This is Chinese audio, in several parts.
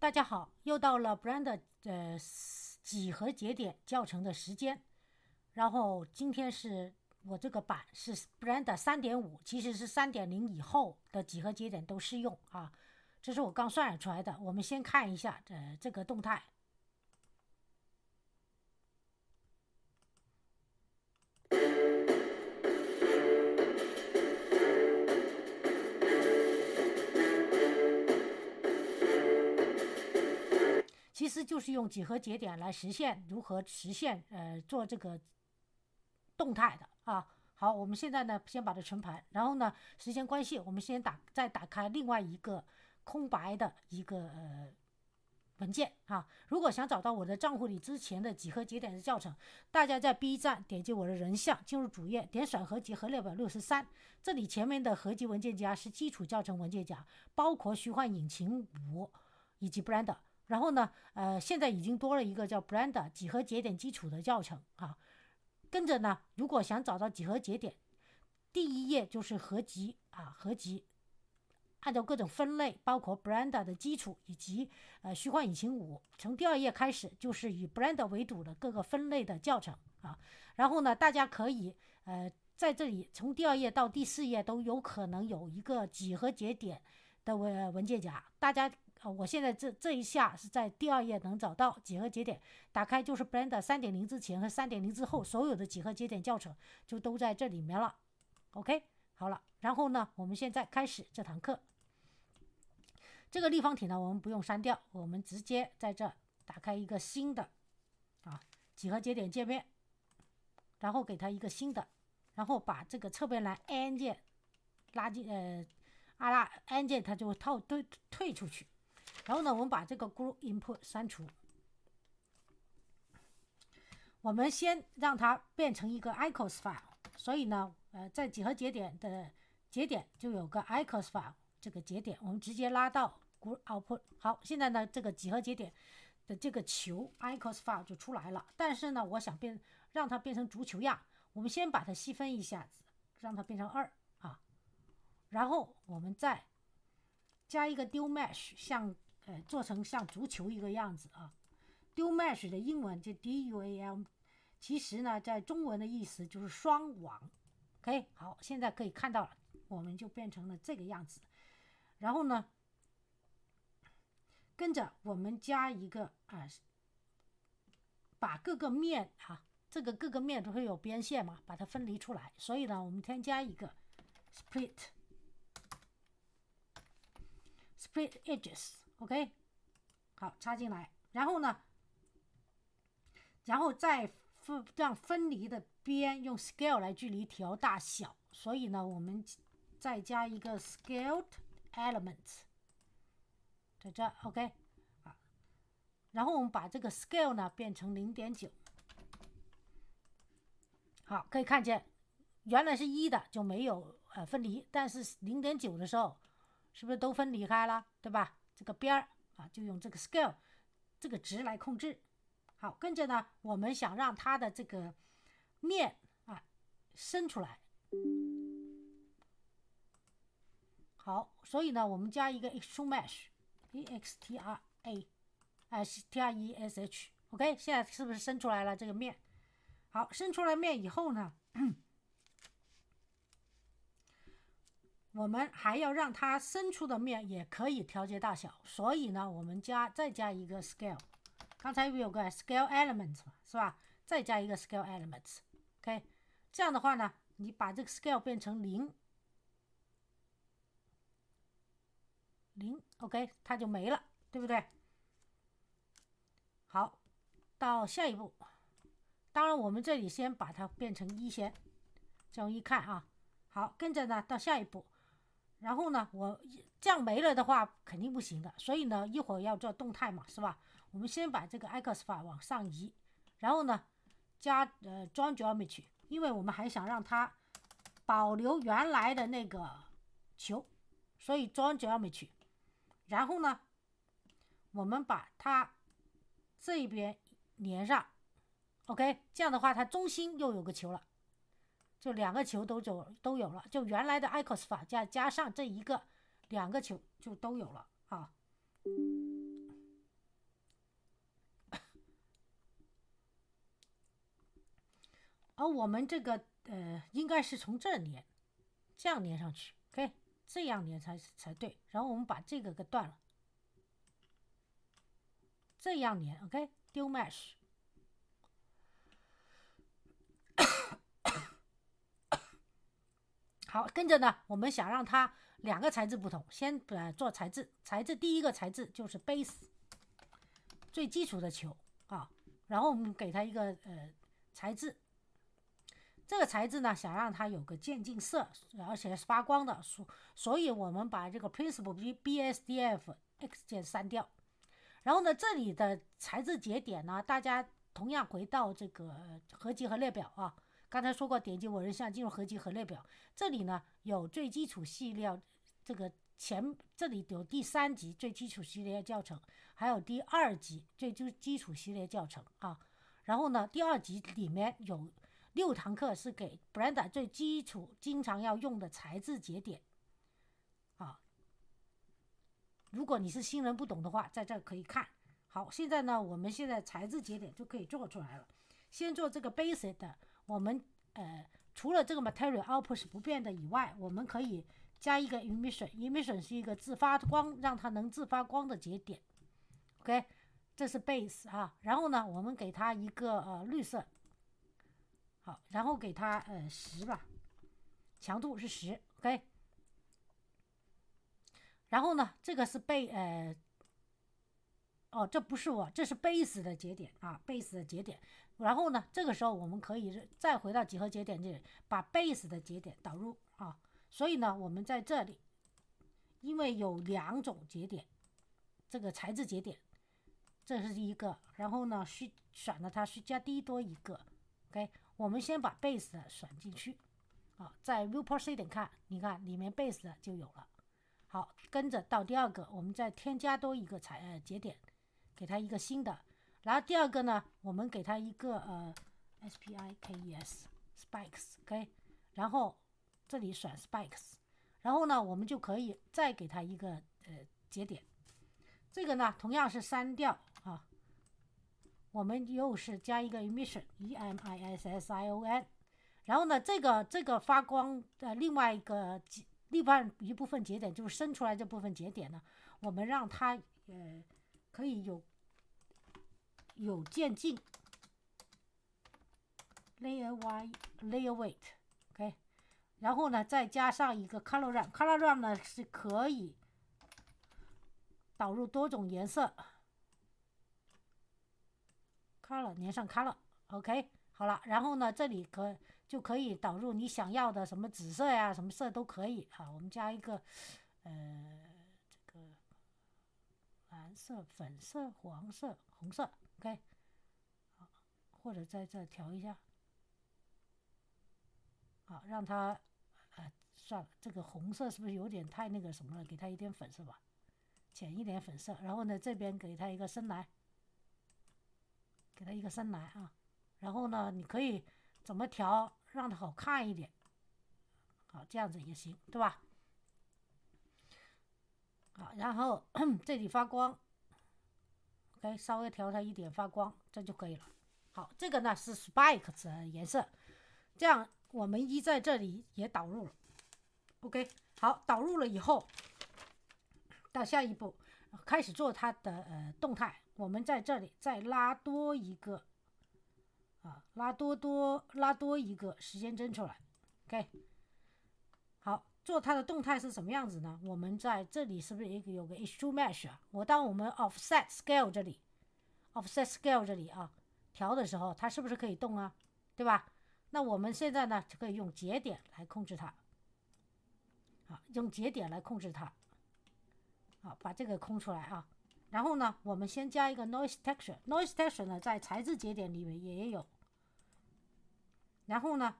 大家好，又到了 Brand 几何节点教程的时间。然后今天是我这个版是 Brand 3.5，其实是3.0以后的几何节点都适用啊。这是我刚算出来的。我们先看一下这个动态。其实就是用几何节点来实现如何实现做这个动态的啊。好，我们现在呢先把它存盘，然后呢时间关系，我们再打开另外一个空白的一个文件啊。如果想找到我的账户里之前的几何节点的教程，大家在 B 站点击我的人像，进入主页，点选合集和列表63，这里前面的合集文件夹是基础教程文件夹，包括虚幻引擎5以及 Brand。然后呢，现在已经多了一个叫 Brand 几何节点基础的教程啊。跟着呢，如果想找到几何节点，第一页就是合集啊，合集按照各种分类，包括 Brand 的基础以及虚幻引擎5。从第二页开始就是以 Brand 为主的各个分类的教程啊。然后呢，大家可以在这里从第二页到第4页都有可能有一个几何节点的文件夹。大家我现在这一下是在第二页能找到几何节点，打开就是 Brand 3.0之前和3.0之后所有的几何节点教程就都在这里面了。OK， 好了，然后呢，我们现在开始这堂课。这个立方体呢，我们不用删掉，我们直接在这打开一个新的几何节点界面，然后给它一个新的，然后把这个侧边栏 N 键拉进N 键它就退出去。然后呢，我们把这个 Group Input 删除。我们先让它变成一个 icos file， 所以呢，在几何节点的节点就有个 icos file 这个节点，我们直接拉到 Group Output。好，现在呢，这个几何节点的这个球 icos file 就出来了。但是呢，我想让它变成足球样，我们先把它细分一下子，让它变成2啊，然后我们再加一个 dual mesh， 做成像足球一个样子啊。dual mesh 的英文就 DUAL， 其实呢在中文的意思就是双网。 OK， 好，现在可以看到了，我们就变成了这个样子。然后呢，跟着我们加一个把各个面这个各个面都会有边线嘛，把它分离出来。所以呢，我们添加一个 split edges。 OK， 好，插进来。然后呢，再让分离的边用 scale 来距离调大小。所以呢，我们再加一个 scaled element 在这。 OK， 然后我们把这个 scale 呢变成 0.9。 好，可以看见原来是1的就没有分离，但是 0.9 的时候是不是都分离开了，对吧？这个边就用这个 scale 这个值来控制。好，跟着呢，我们想让它的这个面伸出来。好，所以呢，我们加一个 extrude mesh，extresh。 OK， 现在是不是伸出来了这个面？好，伸出来面以后呢，我们还要让它伸出的面也可以调节大小。所以呢，我们再加一个 scale。刚才有个 scale element 是吧？再加一个 scale element。 OK， 这样的话呢，你把这个 scale 变成0。OK， 它就没了，对不对？好，到下一步。当然我们这里先把它变成1先，这样一看好，跟着呢到下一步。然后呢，我这样没了的话肯定不行的，所以呢一会儿要做动态嘛，是吧？我们先把这个 icos file 往上移，然后呢加join geometry， 因为我们还想让它保留原来的那个球，所以 join geometry。 然后呢，我们把它这边连上。 OK， 这样的话它中心又有个球了，就2个球都有了，就原来的 icos file 加上这一个2个球就都有了而我们这个应该是从这连，这样连上去 ，OK， 这样连才对。然后我们把这个给断了，这样连 ，OK， 丢 mesh。好，跟着呢，我们想让它两个材质不同，先做材质。第一个材质就是 base， 最基础的球啊。然后我们给它一个材质，这个材质呢，想让它有个渐进色，而且是发光的，所以我们把这个 principal BSDF X 键删掉。然后呢，这里的材质节点呢，大家同样回到这个合集和列表啊。刚才说过，点击我人像进入合集和列表，这里呢有最基础系列，这个这里有第3级最基础系列教程，还有第2级最基础系列教程啊。然后呢，第2级里面有6堂课是给 Blender 最基础经常要用的材质节点啊。如果你是新人不懂的话，在这可以看。好，现在呢，我们现在材质节点就可以做出来了。先做这个 basic 的，我们除了这个 material output 是不变的以外，我们可以加一个 emission 是一个自发光，让它能自发光的节点。OK， 这是 base 啊。然后呢，我们给它一个绿色，好，然后给它10吧，强度是10 ，OK。然后呢，这个是这不是这是 base 的节点啊 ，base 的节点。然后呢，这个时候我们可以再回到几何节点这里，把 base 的节点导入啊。所以呢，我们在这里，因为有2种节点，这个材质节点，这是一个。然后呢，选了它是加 D 多一个 ，OK。我们先把 base 的选进去啊，在 viewport C 点看，你看里面 base 的就有了。好，跟着到第2个，我们再添加多一个节点。给它一个新的，然后第2个呢，我们给它一个SPIKES spikes OK， 然后这里选 spikes， 然后呢，我们就可以再给它一个节点，这个呢同样是删掉啊，我们又是加一个 emission emission， 然后呢，这个发光的另外一部分节点就是伸出来这部分节点呢，我们让它可以有渐进 layer weight OK， 然后呢再加上一个 color ramp 呢是可以导入多种颜色 color 粘上 color OK， 好了，然后呢这里就可以导入你想要的什么紫色呀，什么色都可以啊。我们加一个这个蓝色、粉色、黄色、红色 OK， 或者在这调一下，好，让它算了，这个红色是不是有点太那个什么了？给它一点粉色吧，浅一点粉色。然后呢，这边给它一个深蓝，给它一个深蓝啊。然后呢，你可以怎么调让它好看一点？好，这样子也行，对吧？好，然后这里发光 ，OK， 稍微调它一点发光，这就可以了。好，这个呢是 spike 的颜色，这样我们在这里也导入了。OK， 好，导入了以后，到下一步开始做它的动态。我们在这里再拉多一个拉多一个时间针出来。OK， 好，做它的动态是什么样子呢？我们在这里是不是有个 H2 Mesh 啊？当我们 Offset Scale 这里啊调的时候，它是不是可以动啊？对吧？那我们现在呢就可以用节点来控制它。好，用节点来控制它。好，把这个空出来啊。然后呢，我们先加一个 Noise Texture。Noise Texture 呢，在材质节点里面也有。然后呢，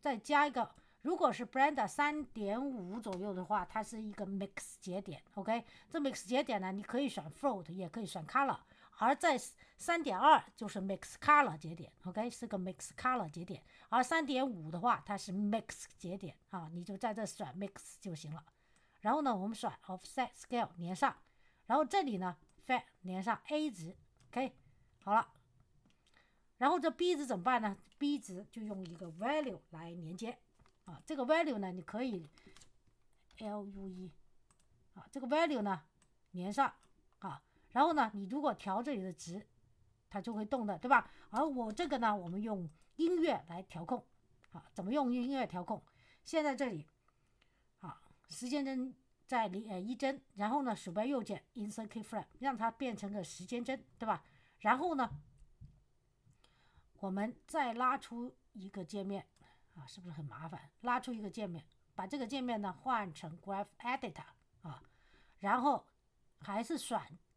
再加一个，如果是 Blender 3.5 左右的话，它是一个 Mix 节点。OK， 这 Mix 节点呢，你可以选 Float， 也可以选 Color。而在 3.2 就是 Mix Color 节点 ，OK， 是个 Mix Color 节点。而 3.5 的话，它是 Mix 节点啊，你就在这选 Mix 就行了。然后呢，我们选 Offset Scale 连上，然后这里呢 Fat 连上 A 值 ，OK， 好了。然后这 b 值怎么办呢 ？b 值就用一个 value 来连接啊。这个 value 呢，你可以 LUE 啊，这个 value 呢连上啊。然后呢，你如果调这里的值，它就会动的，对吧？而我这个呢，我们用音乐来调控啊。怎么用音乐调控？现在这里啊，时间针在一帧，然后呢，鼠标右键 Insert Keyframe， 让它变成个时间针，对吧？然后呢，我们再拉出一个界面啊，是不是很麻烦？拉出一个界面，把这个界面呢换成 Graph Editor 啊，然后还是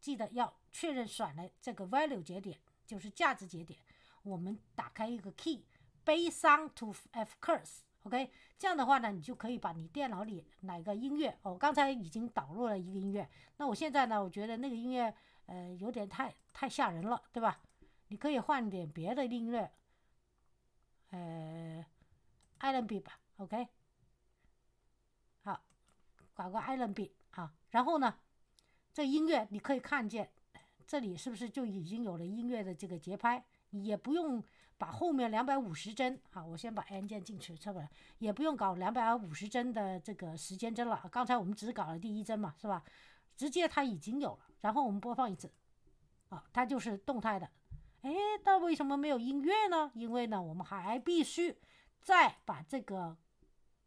记得要确认选了这个 value 节点，就是价值节点。我们打开一个 key base on to f curse，OK， 这样的话呢，你就可以把你电脑里哪个音乐，刚才已经导入了一个音乐，那我现在呢，我觉得那个音乐有点太吓人了，对吧？你可以换点别的音乐，R&B 吧 ，OK， 好，搞个 R&B 啊，然后呢，这音乐你可以看见，这里是不是就已经有了音乐的这个节拍？你也不用把后面250帧啊，我先把 N 键进去，错不了，也不用搞250帧的这个时间帧了。刚才我们只搞了第一帧嘛，是吧？直接它已经有了，然后我们播放一次，啊，它就是动态的。哎，那为什么没有音乐呢？因为呢，我们还必须再把这个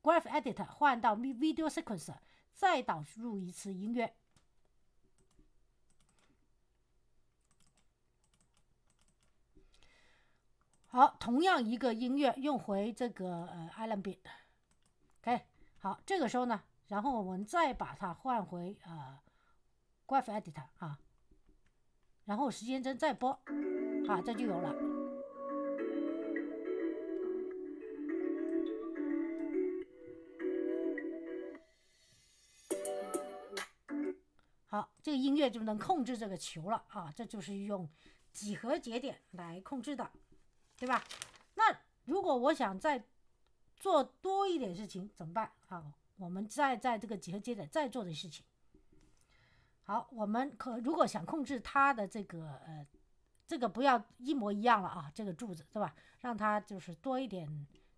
Graph Editor 换到 Video Sequencer， 再导入一次音乐。好，同样一个音乐用回这个R&B，OK， 好，这个时候呢，然后我们再把它换回Graph Editor 啊，然后时间针再播，啊，这就有了。好，这个音乐就能控制这个球了啊，这就是用几何节点来控制的，对吧？那如果我想再做多一点事情怎么办啊？我们再在这个几何节点再做的事情。好，我们如果想控制它的这个不要一模一样了啊，这个柱子对吧？让它就是多一点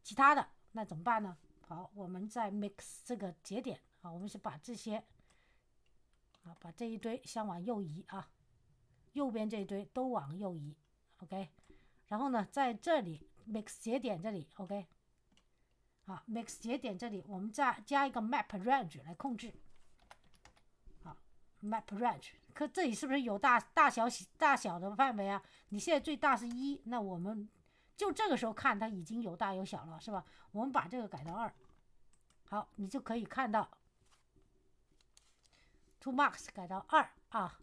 其他的，那怎么办呢？好，我们在 mix 这个节点啊，我们是把这些把这一堆先往右移啊，右边这一堆都往右移 ，OK。然后呢，在这里 mix 节点这里 ，OK， 好 ，mix 节点这里我们再加一个 map range 来控制，好 ，map range， 可这里是不是有大小的范围啊？你现在最大是1，那我们就这个时候看它已经有大有小了，是吧？我们把这个改到2，好，你就可以看到 to max 改到2啊，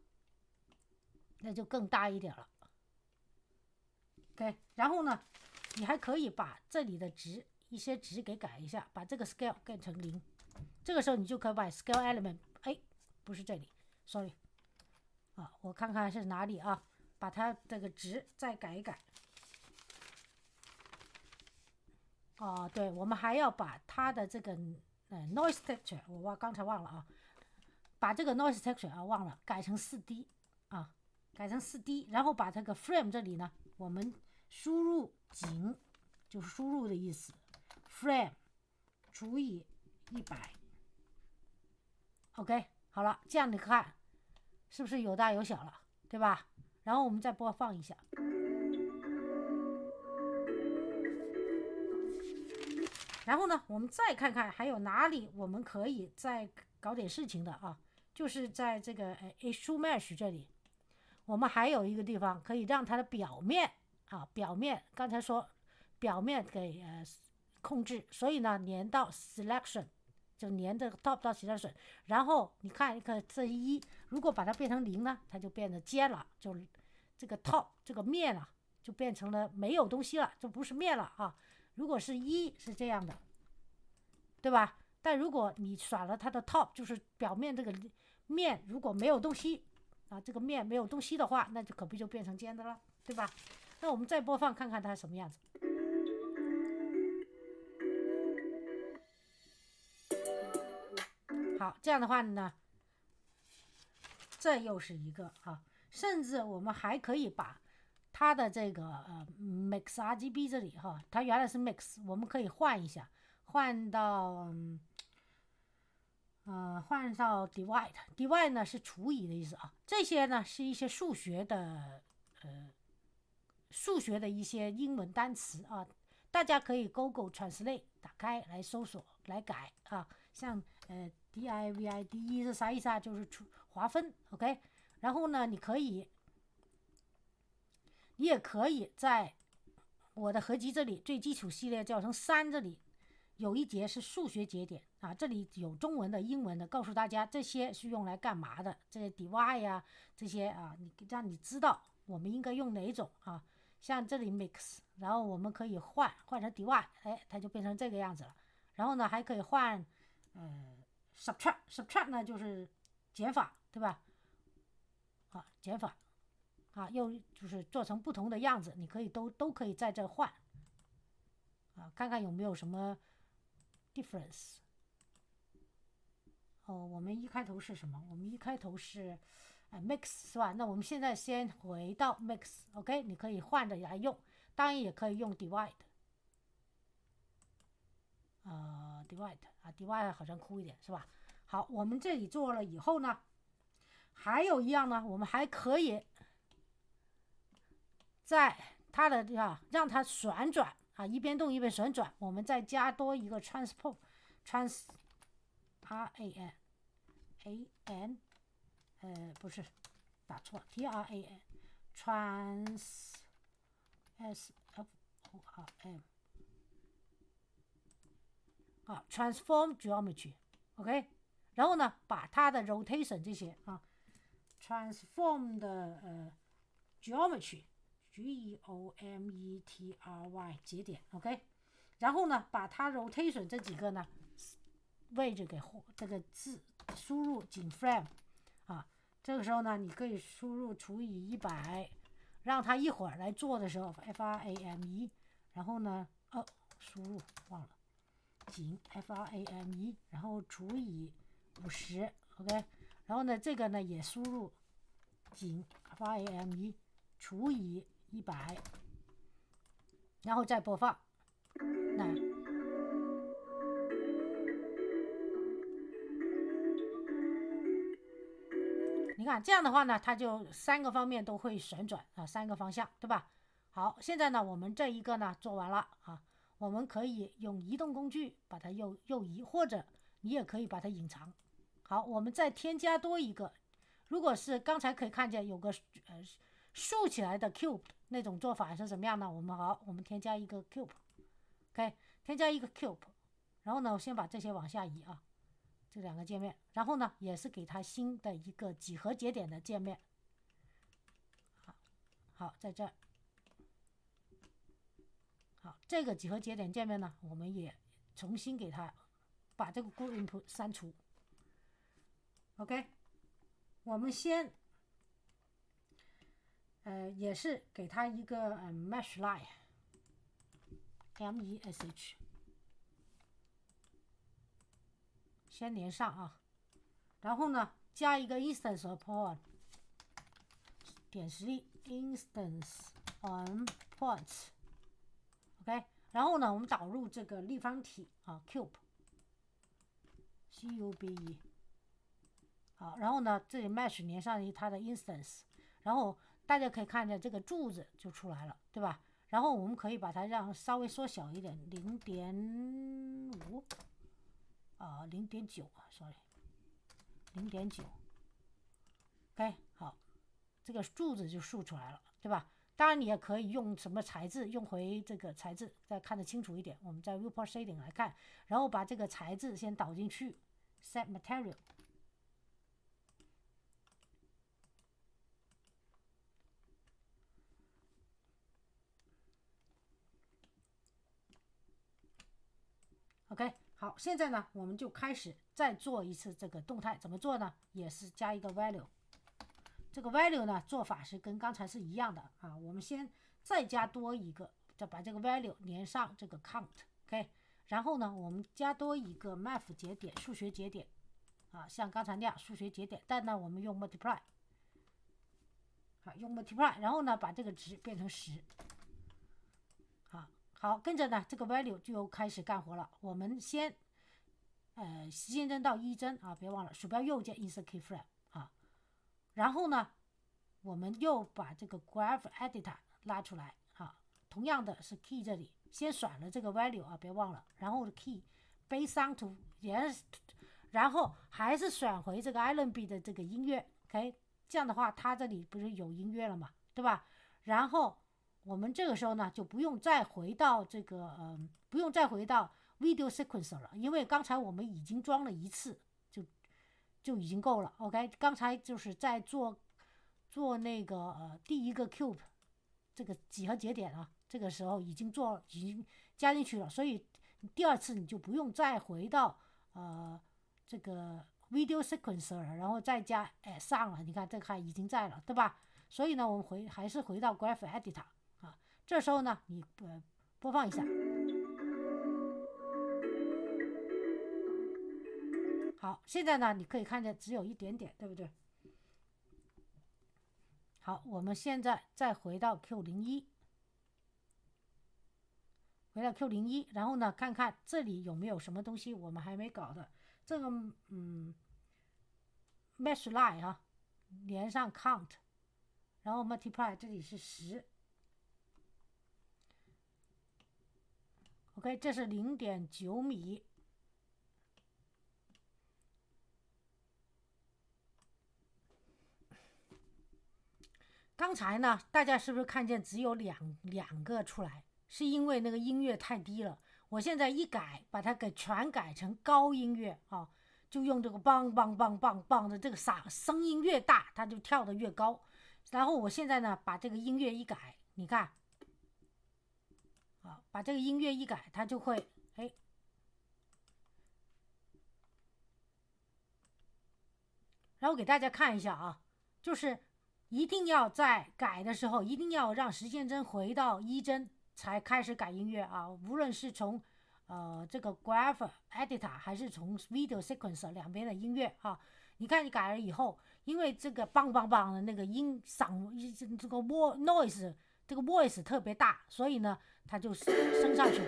那就更大一点了。OK， 然后呢，你还可以把这里的一些值给改一下，把这个 scale 改成0。这个时候你就可以把 scale element， 不是这里 ，sorry， 啊，我看看是哪里啊，把它这个值再改一改。哦，对，我们还要把它的这个noise texture， 我刚才忘了啊，把这个 noise texture 忘了，改成4D 啊，改成4D， 然后把这个 frame 这里呢，我们输入井，就是输入的意思 ，frame 除以100 ，OK， 好了，这样你看是不是有大有小了，对吧？然后我们再播放一下。然后呢，我们再看看还有哪里我们可以再搞点事情的啊，就是在这个Issue Mesh 这里，我们还有一个地方可以让它的表面刚才说表面给控制，所以呢连到 Selection， 就连着 Top 到 Selection， 然后你看这1，如果把它变成0呢，它就变得尖了，就这个 Top 这个面啊就变成了没有东西了，就不是面了啊。如果是1是这样的，对吧？但如果你选了它的 top， 就是表面这个面如果没有东西啊，这个面没有东西的话，那就可不就变成尖的了，对吧？那我们再播放看看它什么样子。好，这样的话呢，这又是一个啊，甚至我们还可以把它的这个mix RGB 这里哈，它原来是 mix， 我们可以换一下，换到divide 呢是除以的意思啊。这些呢是一些数学的一些英文单词啊，大家可以 Google Translate 打开来搜索来改啊。像divide 是啥意思啊？就是划分 ，OK。然后呢，你也可以在我的合集这里最基础系列教程3这里有一节是数学节点啊，这里有中文的、英文的，告诉大家这些是用来干嘛的，这些 divide 呀，这些啊，让你知道我们应该用哪种啊。像这里 mix， 然后我们可以换成 divide， 哎，它就变成这个样子了。然后呢，还可以换subtract 呢就是减法，对吧？啊，减法啊，又就是做成不同的样子，你可以都可以在这换啊，看看有没有什么 difference。哦，我们一开头是什么？我们一开头是mix 是吧？那我们现在先回到 mix，OK，你可以换着来用，当然也可以用 divide。divide 好像酷一点是吧？好，我们这里做了以后呢，还有一样呢，我们还可以在它的让它旋转啊，一边动一边旋转，我们再加多一个 transform RAN，不是打错 TRAN transform geometry，OK，然后呢，把它的 rotation 这些啊 transform 的geometry 节点 ，OK， 然后呢，把它 rotation 这几个呢位置给这个字输入进 frame 啊，这个时候呢，你可以输入除以100，让它一会儿来做的时候 frame， 然后呢，输入忘了。仅 frame， 然后除以50，OK， 然后呢，这个呢也输入仅 frame 除以100，然后再播放。那你看这样的话呢，它就3个方面都会旋转啊，3个方向，对吧？好，现在呢，我们这一个呢做完了啊。我们可以用移动工具把它右移，或者你也可以把它隐藏。好，我们再添加多一个，如果是刚才可以看见有个竖起来的 cube 那种做法是怎么样呢？我们添加一个 cube，OK， 添加一个 cube， 然后呢，我先把这些往下移啊，这2个界面，然后呢，也是给它新的一个几何节点的界面。好，在这儿。好，这个几何节点界面呢，我们也重新给它把这个 group input 删除。OK， 我们先也是给它一个mesh line mesh， 先连上啊，然后呢加一个 instance upon 点实例 instance on points。OK， 然后呢，我们导入这个立方体啊 ，cube， 好，然后呢，这里 mesh 连上它的 instance， 然后大家可以看见这个柱子就出来了，对吧？然后我们可以把它稍微缩小一点，0.5 0.9 sorry 0.9。OK， 好，这个柱子就竖出来了，对吧？当然，你也可以用什么材质，用回这个材质，再看得清楚一点。我们在 viewport shading 来看，然后把这个材质先导进去 ，set material。OK， 好，现在呢，我们就开始再做一次这个动态，怎么做呢？也是加一个 value。这个 value 呢，做法是跟刚才是一样的啊。我们先再加多一个，再把这个 value 连上这个 count，OK，然后呢，我们加多一个 math 节点，数学节点啊，像刚才那样数学节点，但呢，我们用 multiply。好，用 multiply， 然后呢把这个值变成10。好，跟着呢这个 value 就开始干活了。我们先时间针到1帧啊，别忘了鼠标右键 insert keyframe 啊。然后呢我们又把这个 graph editor 拉出来啊，同样的是 key 这里先选了这个 value 啊，别忘了，然后 key based on to 然后还是选回这个 Allenby 的这个音乐 ，OK， 这样的话它这里不是有音乐了嘛，对吧？然后我们这个时候呢就不用再回到这个不用再回到 video sequencer 了，因为刚才我们已经装了一次，就已经够了。OK， 刚才就是在做那个第一个 cube 这个几何节点啊，这个时候已经加进去了，所以第二次你就不用再回到这个 video sequencer 了，然后再加上了，你看这个已经在了，对吧？所以呢我们还是回到 graph editor 啊，这时候呢你播放一下。好，现在呢你可以看见只有一点点，对不对？好，我们现在再回到 Q01， 然后呢看看这里有没有什么东西我们还没搞的。这个mesh line 啊，连上 count， 然后 multiply 这里是10。 OK， 这是 0.9 米。刚才呢大家是不是看见只有两个出来，是因为那个音乐太低了。我现在一改，把它给全改成高音乐啊，就用这个梆梆梆梆梆的这个声音越大它就跳得越高。然后我现在呢把这个音乐一改，你看啊，把这个音乐一改它就会然后给大家看一下啊，就是一定要在改的时候一定要让时间针回到1帧才开始改音乐啊，无论是从这个 graph editor 还是从 video sequencer 两边的音乐啊，你看你改了以后，因为这个梆梆梆的那个这个 noise 这个 voice 特别大，所以呢它就升上去了。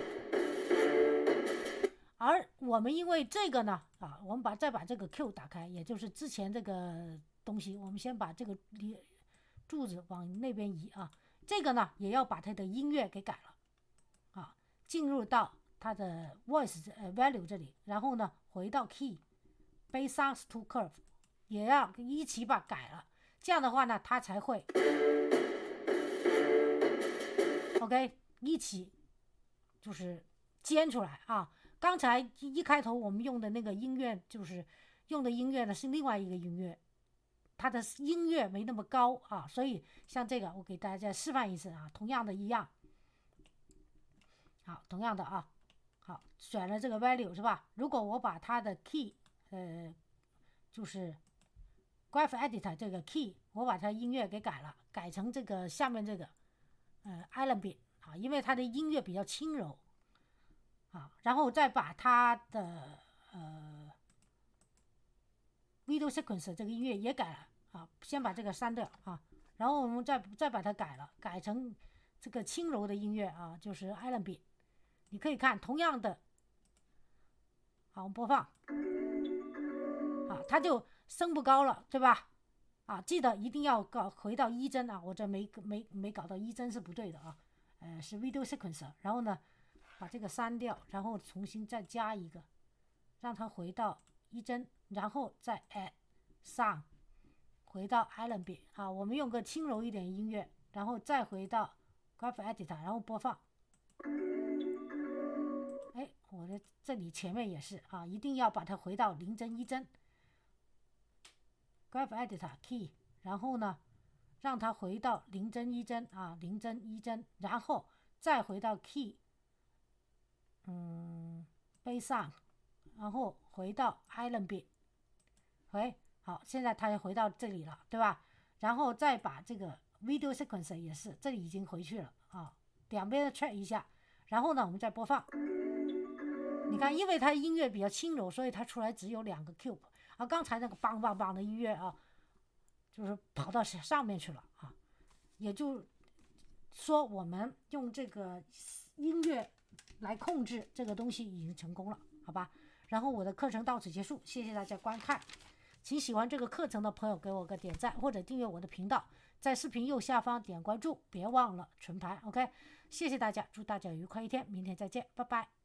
而我们因为这个呢我们再把这个 Q 打开，也就是之前这个东西，我们先把这个柱子往那边移啊。这个呢也要把它的音乐给改了啊，进入到它的 voice value 这里，然后呢回到 key base sounds to curve 也要一起把改了，这样的话呢它才会 OK 一起就是尖出来啊。刚才一开头我们用的那个音乐，就是用的音乐呢是另外一个音乐，它的音乐没那么高啊，所以像这个我给大家示范一次啊，同样的一样。好，同样的啊，好，选了这个 value 是吧？如果我把它的 key 就是 graph editor 这个 key 我把它音乐给改了，改成这个下面这个Allenby 啊，因为它的音乐比较轻柔啊，然后再把它的video sequence 这个音乐也改了啊，先把这个删掉啊，然后我们再把它改成这个轻柔的音乐啊，就是 Allenby。你可以看同样的，好，我们播放啊，它就升不高了，对吧？啊，记得一定要回到1帧啊，我这没搞到1帧是不对的啊，是 video sequencer， 然后呢把这个删掉，然后重新再加一个，让它回到1帧，然后再 add 上回到 Allenby 啊，我们用个轻柔一点音乐，然后再回到 graph editor， 然后播放。我的这里前面也是啊，一定要把它回到0帧1帧 graph editor key， 然后呢让它回到0帧1帧啊，0帧1帧，然后再回到 key base on， 然后回到 Allenby， 好，现在它就回到这里了，对吧？然后再把这个 video sequence 也是，这里已经回去了啊，两边 check 一下，然后呢我们再播放。你看，因为它音乐比较轻柔，所以它出来只有2个 cube， 而刚才那个梆梆梆的音乐啊，就是跑到上面去了啊。也就说我们用这个音乐来控制这个东西已经成功了，好吧？然后我的课程到此结束，谢谢大家观看。请喜欢这个课程的朋友给我个点赞或者订阅我的频道，在视频右下方点关注，别忘了存盘。OK， 谢谢大家，祝大家有愉快一天，明天再见，拜拜。